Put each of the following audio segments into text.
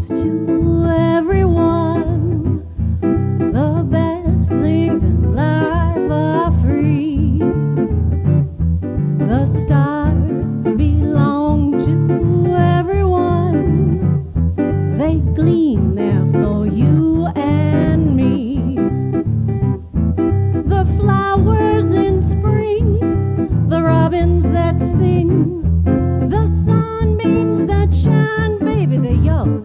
comes to everyone. The best things in life are free. The stars belong to everyone. They gleam there for you and me. The flowers in spring, the robins that sing, the sunbeams that shine, baby, they're yours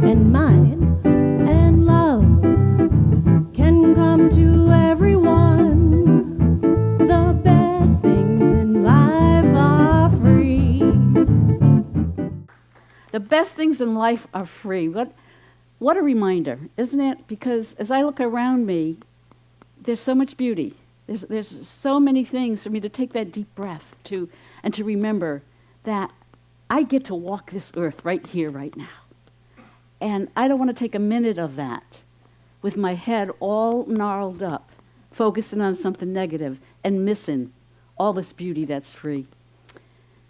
and mine. And love can come to everyone. The best things in life are free. The best things in life are free. What a reminder, isn't it? Because as I look around me, there's so much beauty. There's so many things for me to take that deep breath to, and to remember that I get to walk this earth right here, right now. And I don't want to take a minute of that with my head all gnarled up, focusing on something negative and missing all this beauty that's free.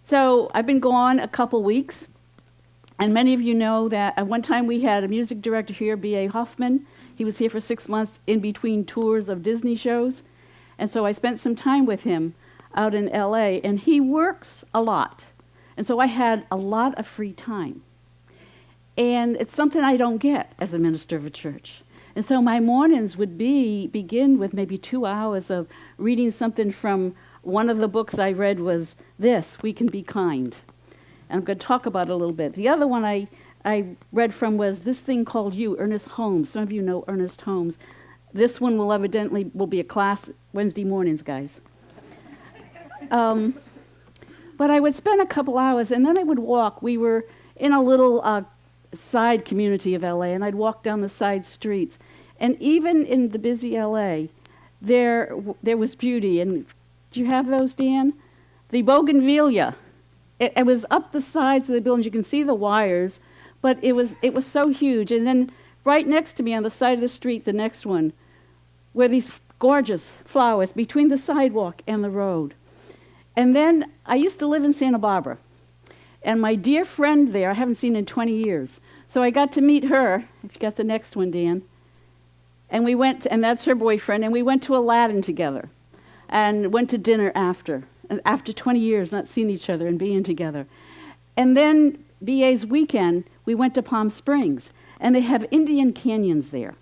So I've been gone a couple weeks, and many of you know that at one time we had a music director here, B.A. Hoffman. He was here for 6 months in between tours of Disney shows. And so I spent some time with him out in LA, and he works a lot. And so I had a lot of free time. And it's something I don't get as a minister of a church. And so my mornings would begin with maybe 2 hours of reading something from one of the books I read was this, We Can Be Kind. And I'm going to talk about it a little bit. The other one I read from was this thing called You, Ernest Holmes. Some of you know Ernest Holmes. This one will be a class Wednesday mornings, guys. But I would spend a couple hours, and then I would walk. We were in a little side community of LA, and I'd walk down the side streets. And even in the busy LA, there was beauty. And do you have those, Dan? The bougainvillea. It was up the sides of the buildings. You can see the wires, but it was so huge. And then right next to me on the side of the street, the next one, were these gorgeous flowers between the sidewalk and the road. And then I used to live in Santa Barbara. And my dear friend there, I haven't seen in 20 years. So I got to meet her, if you got the next one, Dan. And we went, and that's her boyfriend, and we went to Aladdin together. And went to dinner after 20 years not seeing each other and being together. And then BA's weekend, we went to Palm Springs. And they have Indian canyons there.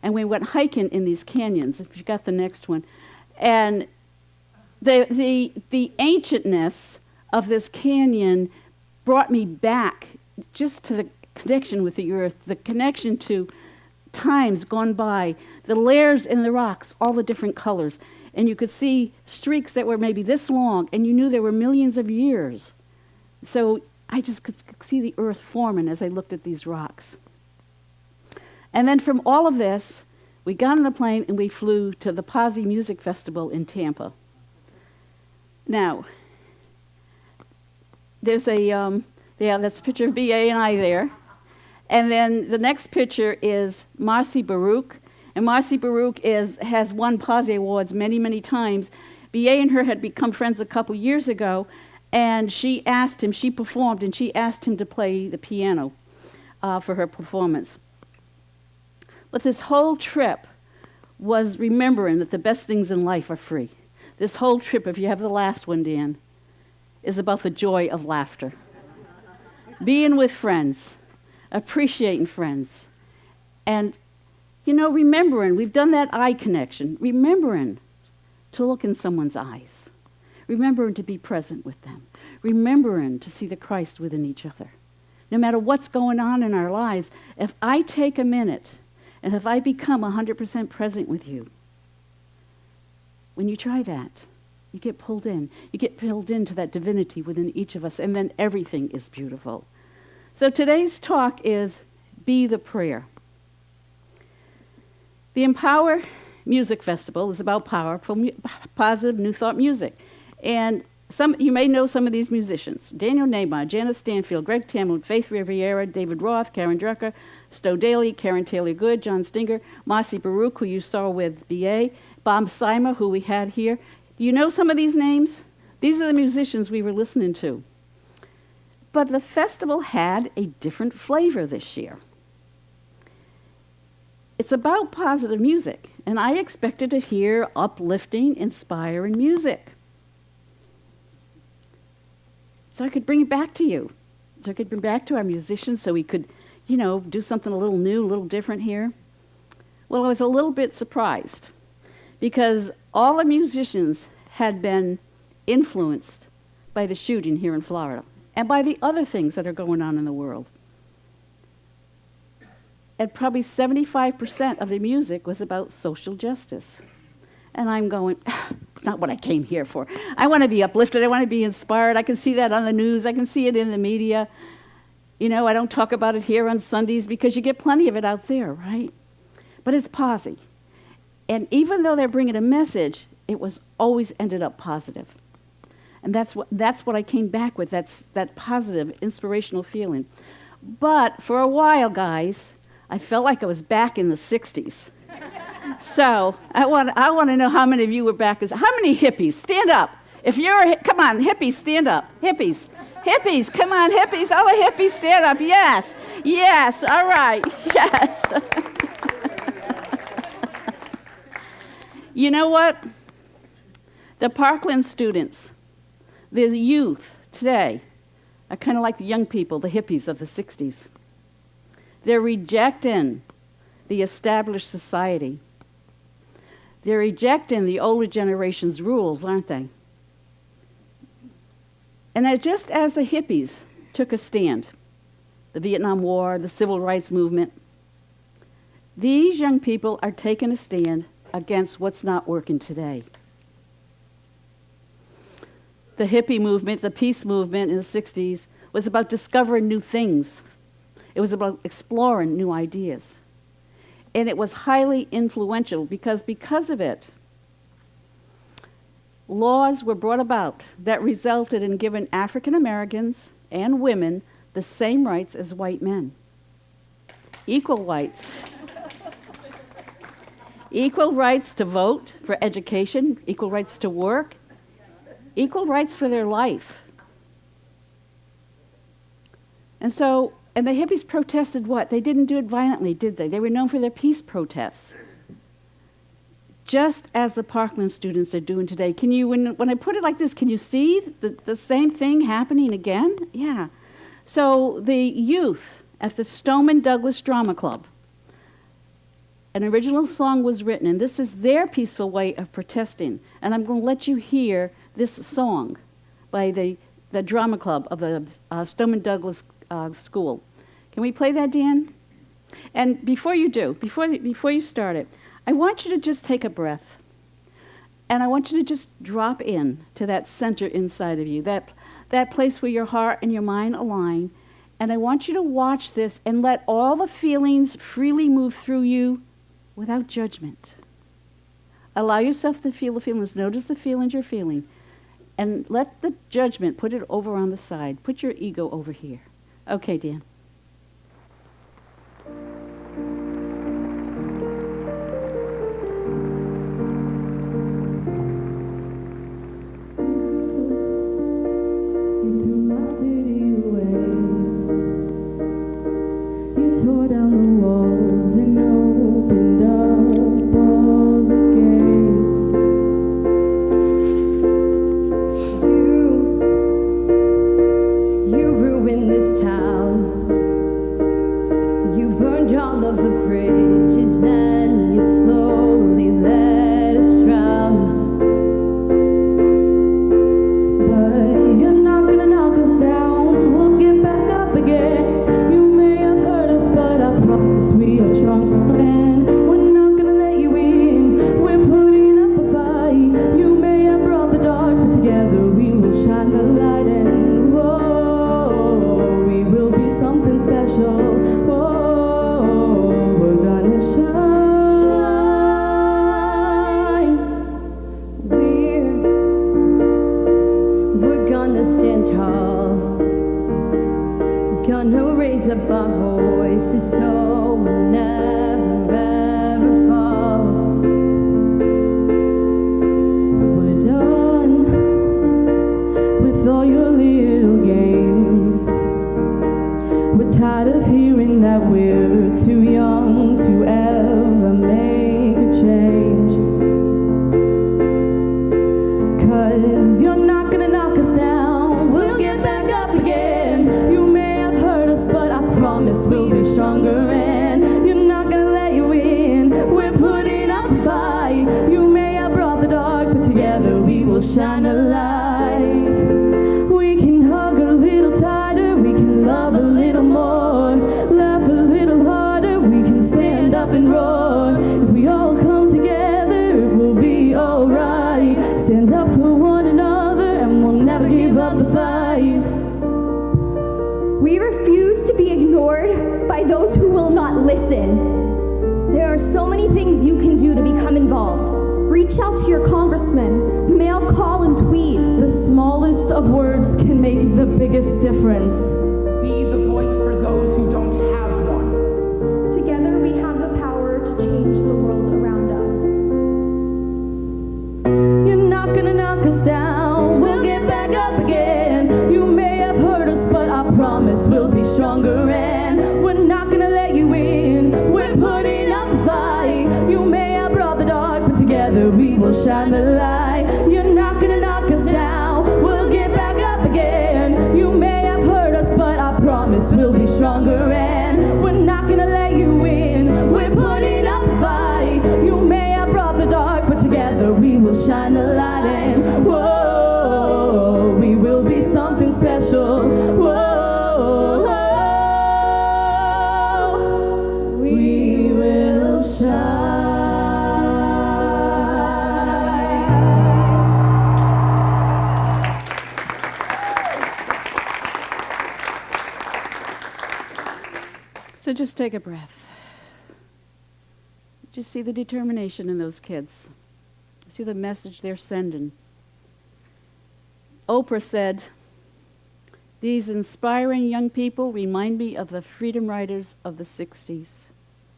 And we went hiking in these canyons, if you got the next one. And the ancientness of this canyon brought me back just to the connection with the earth, the connection to times gone by, the layers in the rocks, all the different colors. And you could see streaks that were maybe this long, and you knew there were millions of years. So I just could see the earth forming as I looked at these rocks. And then from all of this, we got on a plane and we flew to the Posse Music Festival in Tampa. Now, there's that's a picture of B.A. and I there. And then the next picture is Marcy Baruch. And Marcy Baruch has won Posse Awards many, many times. B.A. and her had become friends a couple years ago, and she performed, and she asked him to play the piano for her performance. But this whole trip was remembering that the best things in life are free. This whole trip, if you have the last one, Dan, is about the joy of laughter. Being with friends, appreciating friends, and, remembering, we've done that eye connection, remembering to look in someone's eyes, remembering to be present with them, remembering to see the Christ within each other. No matter what's going on in our lives, if I take a minute and if I become 100% present with you, when you try that, you get pulled in. You get pulled into that divinity within each of us, and then everything is beautiful. So today's talk is Be the Prayer. The Empower Music Festival is about powerful, positive, New Thought music. And you may know some of these musicians: Daniel Neymar, Janice Stanfield, Greg Tamlin, Faith Riviera, David Roth, Karen Drucker, Stowe Daly, Karen Taylor-Good, John Stinger, Marcy Baruch, who you saw with B.A., Bob Simer, who we had here. Do you know some of these names? These are the musicians we were listening to. But the festival had a different flavor this year. It's about positive music, and I expected to hear uplifting, inspiring music. So I could bring it back to you. So I could bring back to our musicians so we could, do something a little new, a little different here. Well, I was a little bit surprised because all the musicians had been influenced by the shooting here in Florida and by the other things that are going on in the world. And probably 75% of the music was about social justice. And I'm going, it's not what I came here for. I want to be uplifted. I want to be inspired. I can see that on the news. I can see it in the media. I don't talk about it here on Sundays because you get plenty of it out there, right? But it's posy. And even though they're bringing a message, it was always ended up positive. And that's what I came back with, that positive, inspirational feeling. But for a while, guys, I felt like I was back in the 60s. So I want to know how many of you were back. How many hippies? Stand up. Come on, hippies, stand up. Hippies, come on, hippies. All the hippies, stand up. Yes, all right, yes. You know what? The Parkland students, the youth today, are kind of like the young people, the hippies of the 60s. They're rejecting the established society. They're rejecting the older generation's rules, aren't they? And just as the hippies took a stand, the Vietnam War, the Civil Rights Movement, these young people are taking a stand against what's not working today. The hippie movement, the peace movement in the 60s, was about discovering new things. It was about exploring new ideas. And it was highly influential because of it, laws were brought about that resulted in giving African Americans and women the same rights as white men. Equal rights. Equal rights to vote, for education, equal rights to work, equal rights for their life. And the hippies protested what? They didn't do it violently, did they? They were known for their peace protests. Just as the Parkland students are doing today. Can you, when I put it like this, can you see the same thing happening again? Yeah. So the youth at the Stoneman Douglas Drama Club, an original song was written, and this is their peaceful way of protesting. And I'm going to let you hear this song by the drama club of the Stoneman Douglas School. Can we play that, Dan? And before you do, before you start it, I want you to just take a breath. And I want you to just drop in to that center inside of you, that place where your heart and your mind align. And I want you to watch this and let all the feelings freely move through you without judgment. Allow yourself to feel the feelings. Notice the feelings you're feeling. And let the judgment, put it over on the side. Put your ego over here. Okay, Dan. You threw my city away. You tore down the walls and opened up all the gates. You ruined this town. You burned all of the bridges and you slowly let us drown. But you're not gonna knock us down. We'll get back up again. You may have hurt us, but I promise we are strong men. We're not gonna let you in. We're putting up a fight. You may have brought the dark, but together we will shine the light. And whoa, we will be something special. Whoa, we're gonna shine. We're gonna stand tall. Gonna raise up our voices so we'll never ever fall. We're done with all your little games. the fight. We refuse to be ignored by those who will not listen. There are so many things you can do to become involved. Reach out to your congressman, mail, call, and tweet. The smallest of words can make the biggest difference. Be the voice for those who don't have one. Together we have the power to change the world around us. You're not gonna knock us down, we'll get back up again. You may have hurt us, but I promise we'll be stronger, and we're not gonna let you in. We're putting up a fight. You may have brought the dark, but together we will shine the light. You're not gonna knock us down, we'll get back up again. You may have hurt us, but I promise we'll be stronger, and we're not gonna let you in. We're putting up a fight. You may have brought the dark, but together we will shine the light, and whoa, we will be something special. Whoa, we will shine. So just take a breath. Just see the determination in those kids. See the message they're sending. Oprah said, "These inspiring young people remind me of the Freedom Riders of the 60s.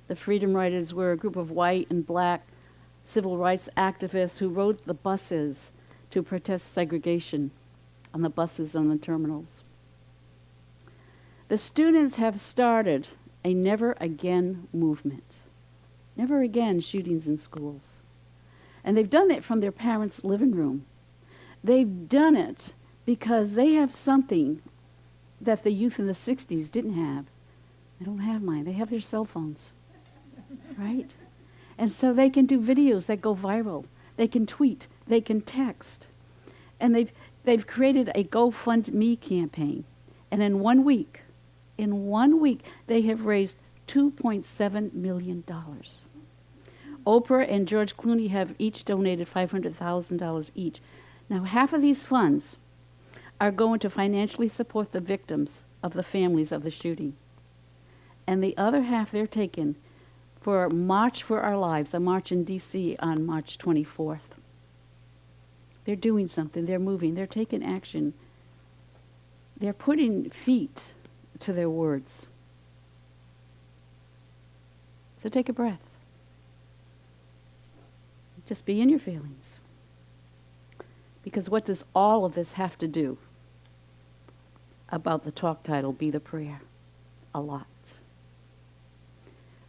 The Freedom Riders were a group of white and black civil rights activists who rode the buses to protest segregation on the buses on the terminals. The students have started a never again movement. Never again shootings in schools. And they've done it from their parents' living room. They've done it because they have something that the youth in the 60s didn't have. They don't have mine. They have their cell phones, right? And so they can do videos that go viral. They can tweet. They can text. And they've created a GoFundMe campaign. And in 1 week, they have raised $2.7 million. Oprah and George Clooney have each donated $500,000 each. Now, half of these funds are going to financially support the victims of the families of the shooting. And the other half they're taking for March for Our Lives, a march in D.C. on March 24th. They're doing something. They're moving. They're taking action. They're putting feet to their words. So take a breath. Just be in your feelings. Because what does all of this have to do about the talk title, Be the Prayer? A lot.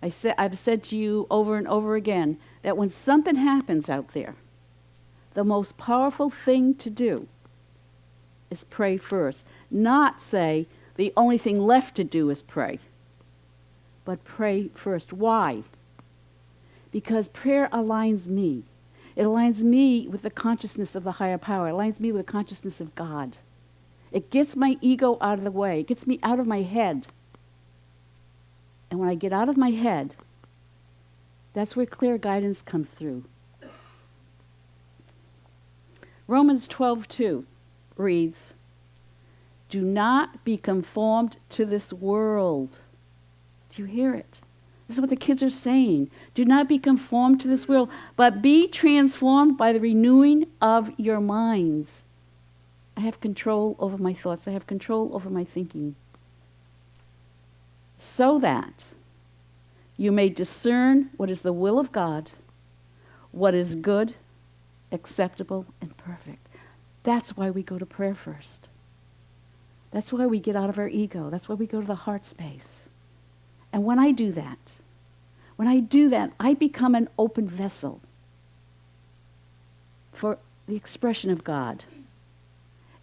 I've said to you over and over again that when something happens out there, the most powerful thing to do is pray first. Not say the only thing left to do is pray, but pray first. Why? Because prayer aligns me. It aligns me with the consciousness of the higher power. It aligns me with the consciousness of God. It gets my ego out of the way. It gets me out of my head. And when I get out of my head, that's where clear guidance comes through. Romans 12:2 reads, "Do not be conformed to this world." Do you hear it? This is what the kids are saying. Do not be conformed to this world, but be transformed by the renewing of your minds. I have control over my thoughts. I have control over my thinking. So that you may discern what is the will of God, what is good, acceptable, and perfect. That's why we go to prayer first. That's why we get out of our ego. That's why we go to the heart space. And when I do that, I become an open vessel for the expression of God.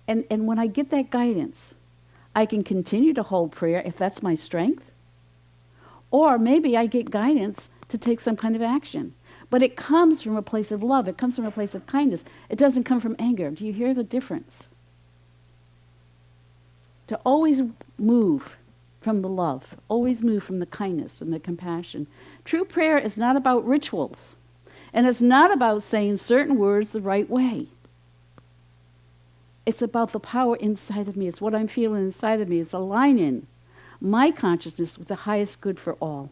And when I get that guidance, I can continue to hold prayer if that's my strength. Or maybe I get guidance to take some kind of action. But it comes from a place of love. It comes from a place of kindness. It doesn't come from anger. Do you hear the difference? To always move from the love, always move from the kindness and the compassion. True prayer is not about rituals, and it's not about saying certain words the right way. It's about the power inside of me. It's what I'm feeling inside of me. It's aligning my consciousness with the highest good for all.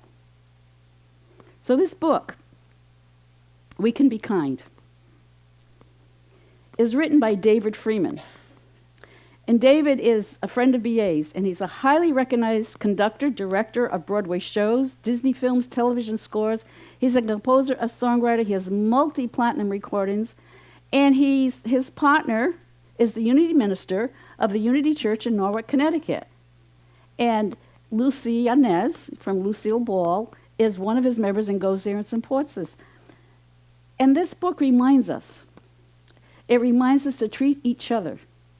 So this book, We Can Be Kind, is written by David Freeman. And David is a friend of BA's, and he's a highly recognized conductor, director of Broadway shows, Disney films, television scores. He's a composer, a songwriter. He has multi-platinum recordings. And his partner is the Unity minister of the Unity Church in Norwalk, Connecticut. And Lucy Yanez from Lucille Ball is one of his members and goes there and supports this. And this book reminds us. It reminds us to treat each other,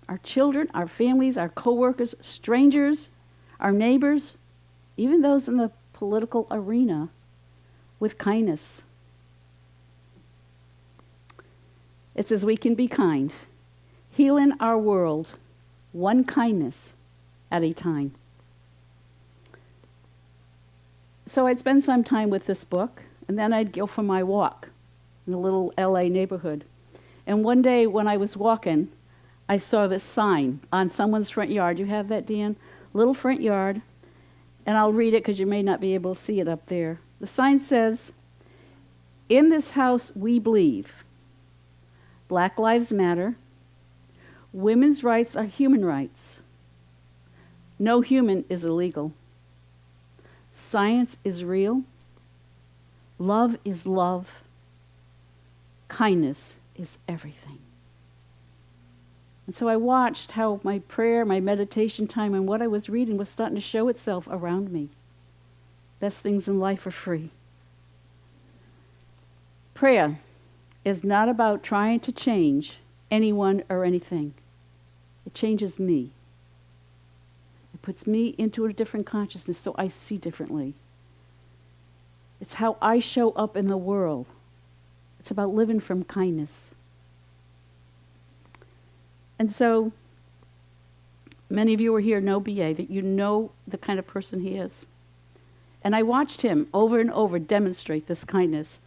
our children, our families, our coworkers, strangers, our neighbors, even those in the political arena, with kindness. It says we can be kind, healing our world, one kindness at a time. So I'd spend some time with this book, and then I'd go for my walk in a little LA neighborhood. And one day when I was walking, I saw this sign on someone's front yard. You have that, Dan? Little front yard. And I'll read it because you may not be able to see it up there. The sign says, "In this house we believe Black lives matter. Women's rights are human rights. No human is illegal. Science is real. Love is love. Kindness is everything." And so I watched how my prayer, my meditation time, and what I was reading was starting to show itself around me. Best things in life are free. Prayer is not about trying to change anyone or anything. It changes me. It puts me into a different consciousness so I see differently. It's how I show up in the world. It's about living from kindness. And so, many of you who are here know BA, that you know the kind of person he is. And I watched him over and over demonstrate this kindness.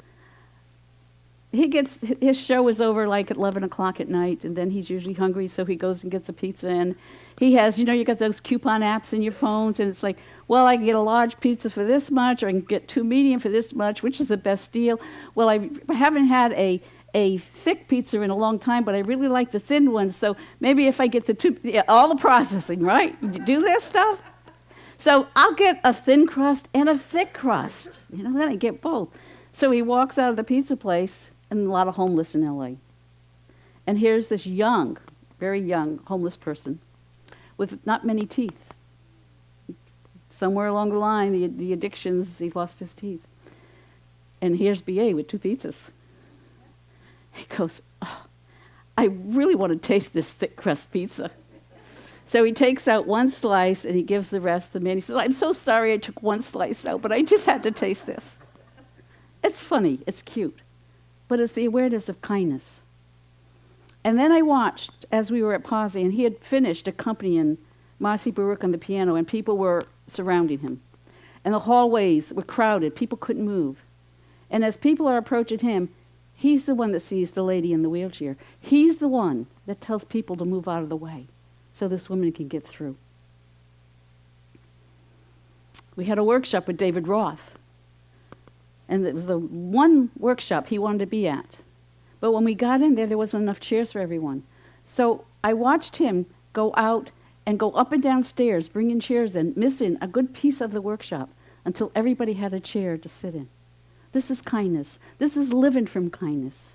His show is over like at 11 o'clock at night, and then he's usually hungry, so he goes and gets a pizza. And he has, you got those coupon apps in your phones, and it's like, well, I can get a large pizza for this much, or I can get 2 medium for this much, which is the best deal? Well, I haven't had a thick pizza in a long time, but I really like the thin ones, so maybe if I get the two, all the processing, right? You do this stuff? So I'll get a thin crust and a thick crust. Then I get both. So he walks out of the pizza place, and a lot of homeless in LA. And here's this young, very young homeless person with not many teeth. Somewhere along the line, the addictions, he lost his teeth. And here's BA with 2 pizzas. He goes, "Oh, I really want to taste this thick crust pizza." So he takes out 1 slice and he gives the rest to the man. He says, "I'm so sorry I took 1 slice out, but I just had to taste this." It's funny, it's cute, but it's the awareness of kindness. And then I watched as we were at Pazzi, and he had finished accompanying Marcy Baruch on the piano, and people were surrounding him. And the hallways were crowded, people couldn't move. And as people are approaching him, he's the one that sees the lady in the wheelchair. He's the one that tells people to move out of the way so this woman can get through. We had a workshop with David Roth. And it was the one workshop he wanted to be at. But when we got in there wasn't enough chairs for everyone. So I watched him go out and go up and down stairs, bringing chairs in, missing a good piece of the workshop until everybody had a chair to sit in. This is kindness. This is living from kindness.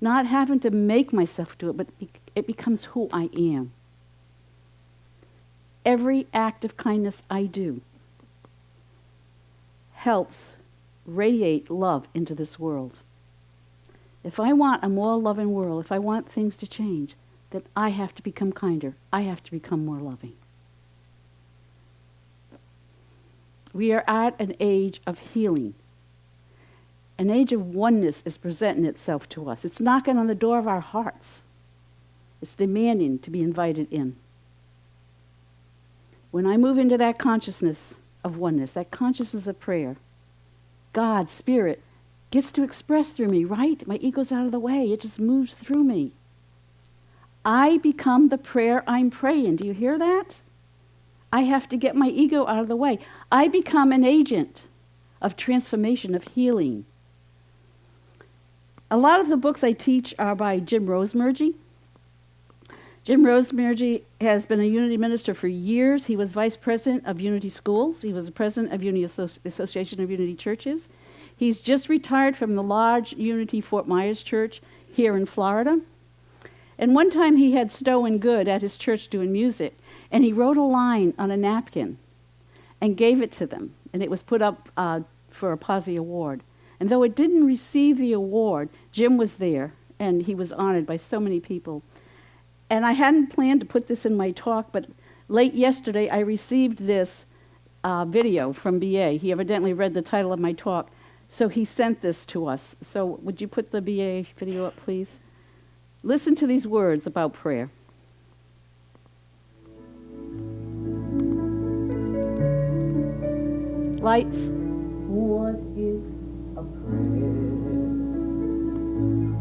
Not having to make myself do it, but it becomes who I am. Every act of kindness I do helps radiate love into this world. If I want a more loving world, if I want things to change, then I have to become kinder. I have to become more loving. We are at an age of healing. An age of oneness is presenting itself to us. It's knocking on the door of our hearts. It's demanding to be invited in. When I move into that consciousness of oneness, that consciousness of prayer, God, Spirit, gets to express through me, right? My ego's out of the way. It just moves through me. I become the prayer I'm praying. Do you hear that? I have to get my ego out of the way. I become an agent of transformation, of healing. A lot of the books I teach are by Jim Rosemergy. Jim Rosemergy has been a Unity minister for years. He was vice president of Unity Schools. He was the president of Unity Association of Unity Churches. He's just retired from the large Unity Fort Myers Church here in Florida. And one time he had Stowe and Good at his church doing music, and he wrote a line on a napkin and gave it to them, and it was put up for a Posse Award. And though it didn't receive the award, Jim was there, and he was honored by so many people. And I hadn't planned to put this in my talk, but late yesterday I received this video from BA. He evidently read the title of my talk, so he sent this to us. So would you put the BA video up, please? Listen to these words about prayer. Lights. What if a prayer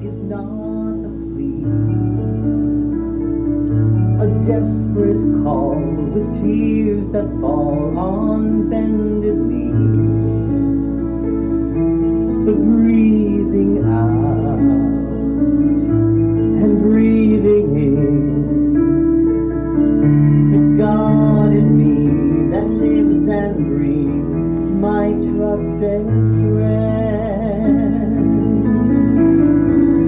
is not a plea, a desperate call with tears that fall on bended knee, but breathing out and breathing in, it's God in me that lives and breathes, my trusted friend.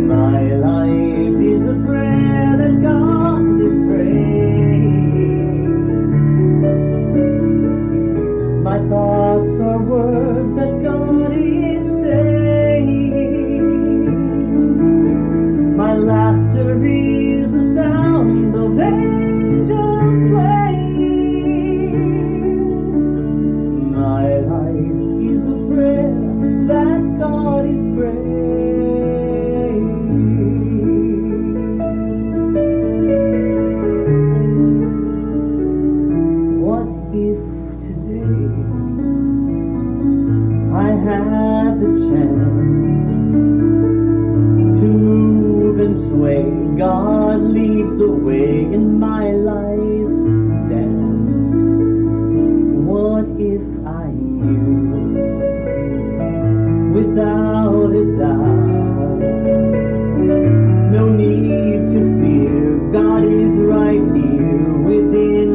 My life is a prayer that God is praying. My thoughts are words that God is saying. My laughter is the sound of angels playing. My life is a prayer that God is praying. What if today I had the chance to move and sway? God leads the way in my life's dance. What if I knew without a doubt, no need to fear, God is right here within,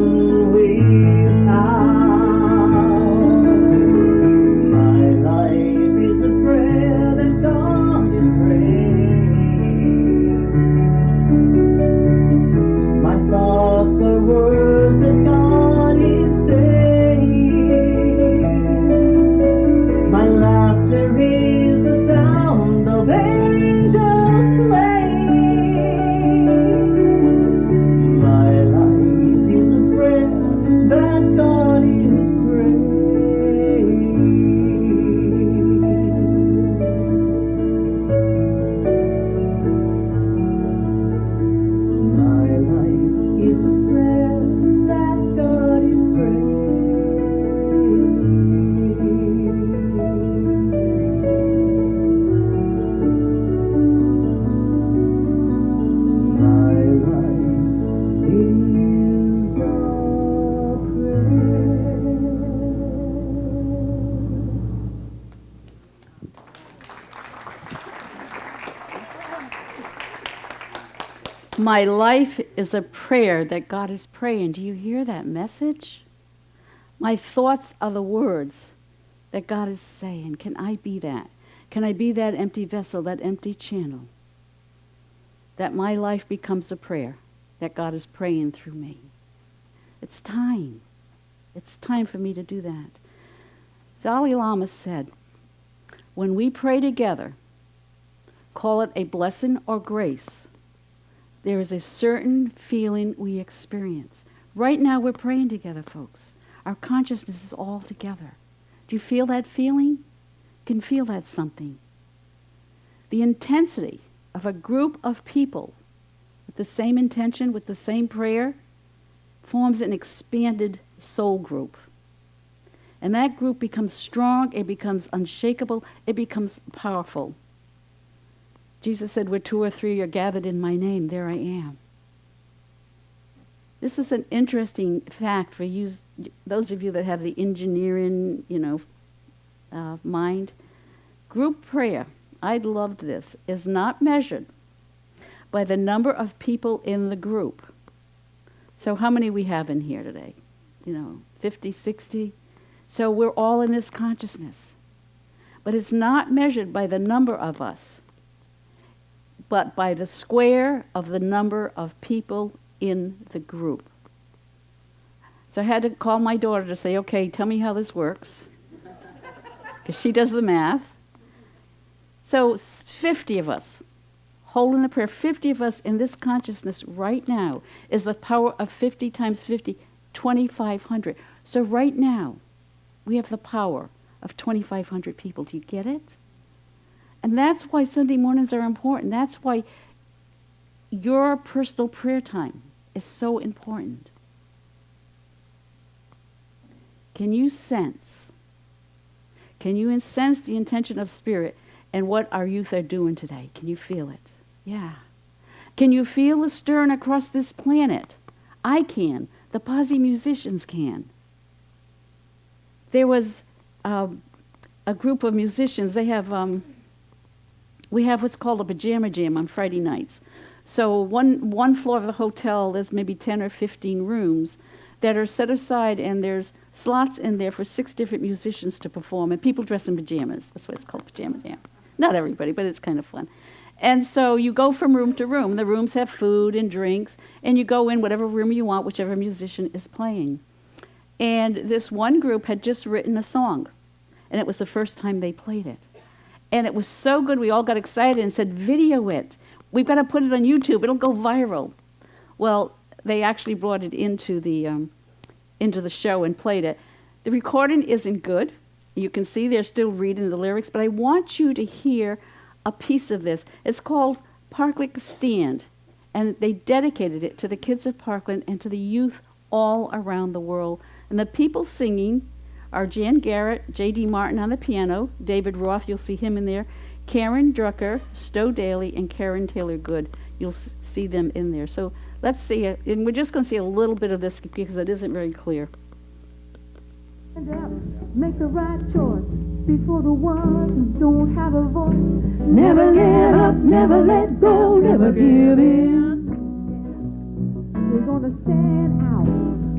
without. My life is a prayer that God is praying. My thoughts are words that God is saying. My laughter is the sound of angels playing. My life is a prayer that God is praying. My life is a prayer that God is praying. My life is a My life is a prayer that God is praying. Do you hear that message? My thoughts are the words that God is saying. Can I be that? Can I be that empty vessel, that empty channel? That my life becomes a prayer that God is praying through me. It's time. It's time for me to do that. Dalai Lama said, when we pray together, call it a blessing or grace, there is a certain feeling we experience. Right now we're praying together, folks. Our consciousness is all together. Do you feel that feeling? You can feel that something. The intensity of a group of people with the same intention, with the same prayer, forms an expanded soul group. And that group becomes strong, it becomes unshakable, it becomes powerful. Jesus said, where two or three are gathered in my name, there I am. This is an interesting fact for you, those of you that have the engineering, mind. Group prayer, I loved this, is not measured by the number of people in the group. So how many we have in here today? 50, 60? So we're all in this consciousness. But it's not measured by the number of us, but by the square of the number of people in the group. So I had to call my daughter to say, okay, tell me how this works, because she does the math. So 50 of us, holding the prayer, 50 of us in this consciousness right now is the power of 50 times 50, 2,500. So right now, we have the power of 2,500 people. Do you get it? And that's why Sunday mornings are important. That's why your personal prayer time is so important. Can you sense the intention of Spirit and what our youth are doing today? Can you feel it? Yeah. Can you feel the stirring across this planet? I can. The Posse musicians can. There was a group of musicians. They have, we have what's called a pajama jam on Friday nights. So one floor of the hotel, there's maybe 10 or 15 rooms that are set aside, and there's slots in there for 6 different musicians to perform, and people dress in pajamas. That's why it's called pajama jam. Not everybody, but it's kind of fun. And so you go from room to room. The rooms have food and drinks, and you go in whatever room you want, whichever musician is playing. And this one group had just written a song, and it was the first time they played it. And it was so good, we all got excited and said, video it. We've got to put it on YouTube. It'll go viral. Well, they actually brought it into the show and played it. The recording isn't good. You can see they're still reading the lyrics, but I want you to hear a piece of this. It's called Parkland Stand, and they dedicated it to the kids of Parkland and to the youth all around the world. And the people singing are Jan Garrett, J.D. Martin on the piano, David Roth, you'll see him in there, Karen Drucker, Stowe Daly, and Karen Taylor Good. You'll see them in there. So let's see it, and we're just going to see a little bit of this because it isn't very clear. Stand up, make the right choice. Speak for the ones who don't have a voice. Never give up, never let go, never give in. We're gonna stand out.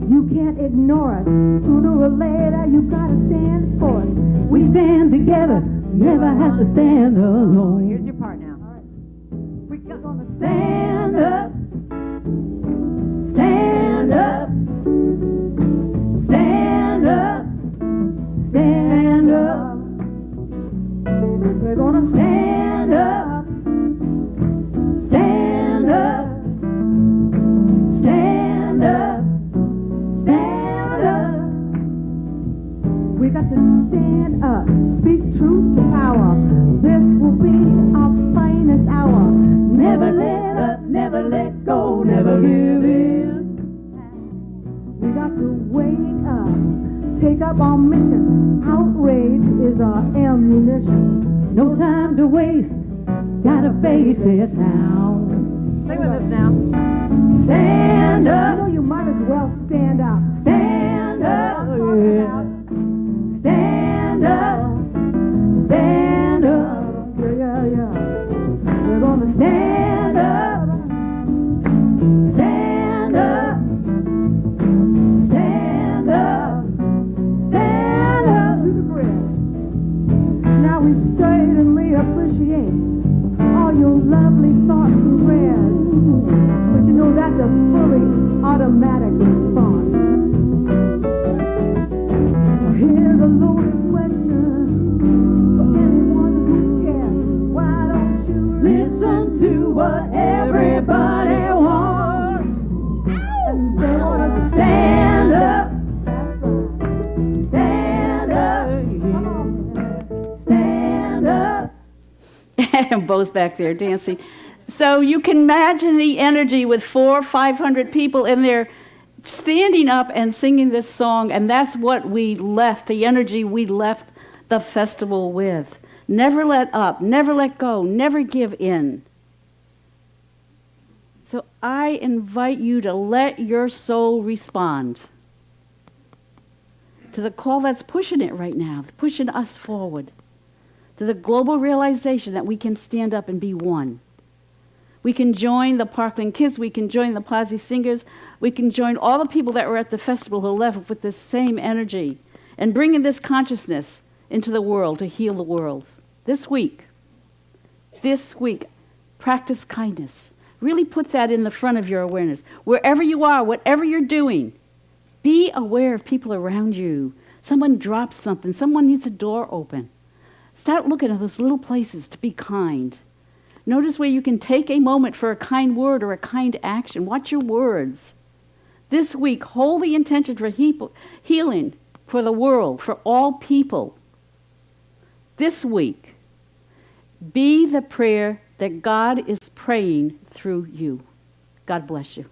You can't ignore us. Sooner or later, you gotta stand for us. We stand together, never have to stand alone. Here's your part now. All right. We're gonna stand up, stand up, stand up, stand up. We're gonna stand up, stand up, stand up, stand up. We got to stand up, speak truth to power. This will be our finest hour. Never let up, never let go, never give in. We got to wake up, take up our mission. Outrage is our ammunition. No time to waste, gotta face it now. Sing with us now. Stand up. You know you might as well stand up. Stand up. Stand up. Stand up. Yeah, yeah, yeah. We're gonna stand up. Stand up. Stand up. Stand up to the brim. Now we certainly appreciate all your lovely thoughts and prayers, but you know that's a fully automatic response. Here's a loaded question for anyone who cares. Why don't you listen to what everybody wants? And they want to stand up. That's right. Stand up. Stand up. And Bo's back there dancing. So you can imagine the energy with 400 or 500 people in there standing up and singing this song, and that's what we left, the energy we left the festival with. Never let up, never let go, never give in. So I invite you to let your soul respond to the call that's pushing it right now, pushing us forward, to the global realization that we can stand up and be one. We can join the Parkland Kids, we can join the Posse Singers, we can join all the people that were at the festival who left with this same energy and bringing this consciousness into the world to heal the world. This week, practice kindness. Really put that in the front of your awareness. Wherever you are, whatever you're doing, be aware of people around you. Someone drops something, someone needs a door open. Start looking at those little places to be kind. Notice where you can take a moment for a kind word or a kind action. Watch your words. This week, hold the intention for healing for the world, for all people. This week, be the prayer that God is praying through you. God bless you.